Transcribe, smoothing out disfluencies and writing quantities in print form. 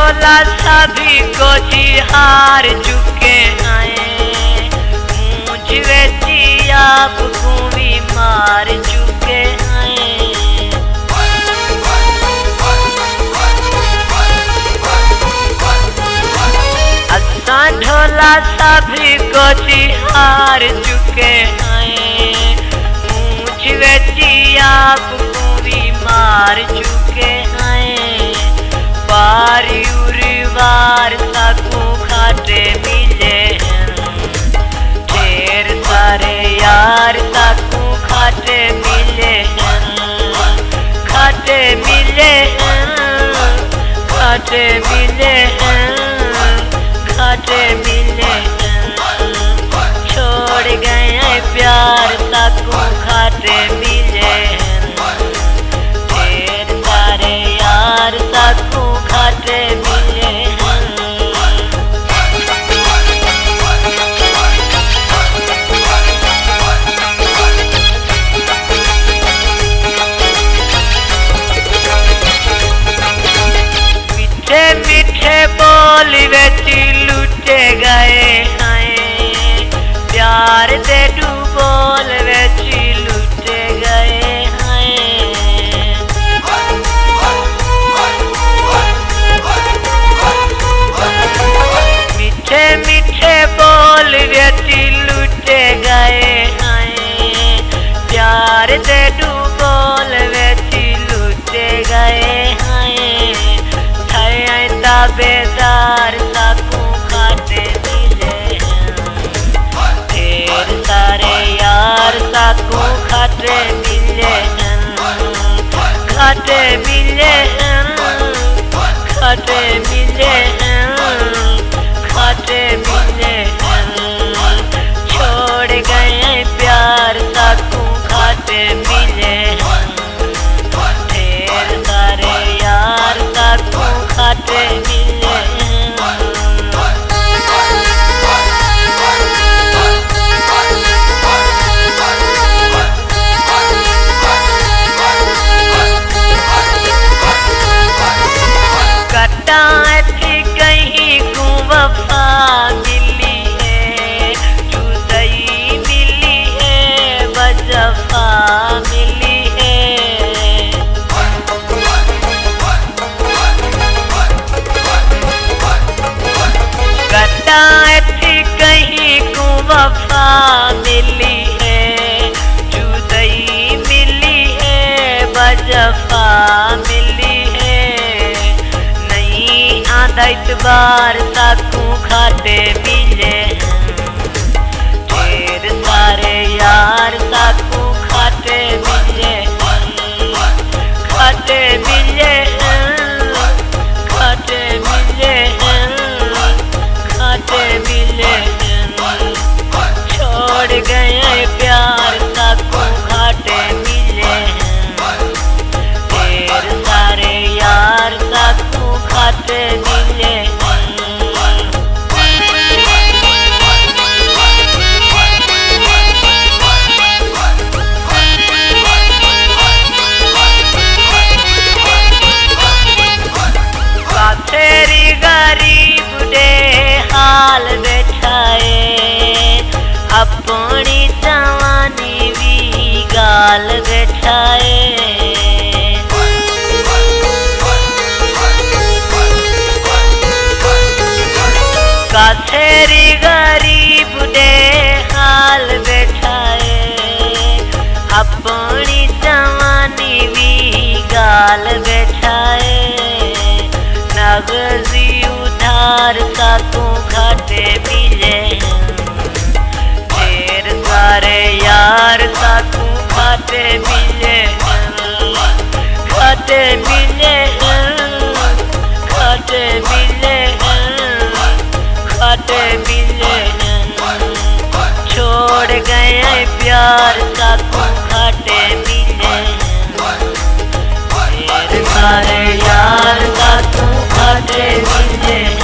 ढोला सभी को हार चुके हैं, मुझ बेची आपको भी मार चुके हैं। अच्छा ढोला सभी को हार चुके हैं, मुझ बेची आपको भी मार चुके हैं। बार बार साकू खाटे मिले हैं, ढेर सारे यार साकू खाटे मिले हैं, खाटे मिले हैं, खाटे मिले हैं, खाटे मिले हैं। छोड़ गए प्यार साकू खाटे मिले हैं, ढेर सारे यार साकू खाटे मिले हैं। मीठे मीठे बोल बेची लूटे गए हैं, प्यार दे डूबोल बेची लूटे गए हैं। मीठे मीठे बोल बेची लूटे गए हैं, प्यार दे डूबोल बेची लूटे गए हैं। बेदार साकू खाटे मिले हैं, ढेर सारे यार साकू खाटे मिले हैं, खाटे मिले हैं, खाटे मिले हैं, खाटे मिले हैं। छोड़ गए प्यार साकू खाटे मिले हैं, ढेर सारे यार साकू खाटे मिले हैं। कटाए थी कहीं को वफा मिली है, जुदाई मिली है, बजफा मिली है। कटाए थी कहीं को वफा मिली है, जुदाई मिली है, बजफा मिली है। नहीं आधा इतबार साकू खाटे मिले हैं, ढेर सारे यार साकू खाटे मिले हैं, खाटे मिले हैं, खाटे मिले हैं, खाटे मिले हैं। छोड़ गए प्यार साकू खाटे मिले हैं, ढेर सारे यार साकू खाटे मिले हैं। तेरी गरीब दे हाल बैठाए, अपनी जवानी भी गाल बैठाए। तेरी गरीब दे हाल बैठाए, अपनी जवानी भी गाल बैठाए। नगजी उधार साकू खाटे मिले हैं, ढेर सारे यार साकू खाटे मिले हैं, खाटे मिले हैं, खाटे मिले हैं, खाटे मिले हैं। छोड़ गए प्यार साकू खाटे मिले हैं, ढेर सारे यार साकू खाटे मिले हैं।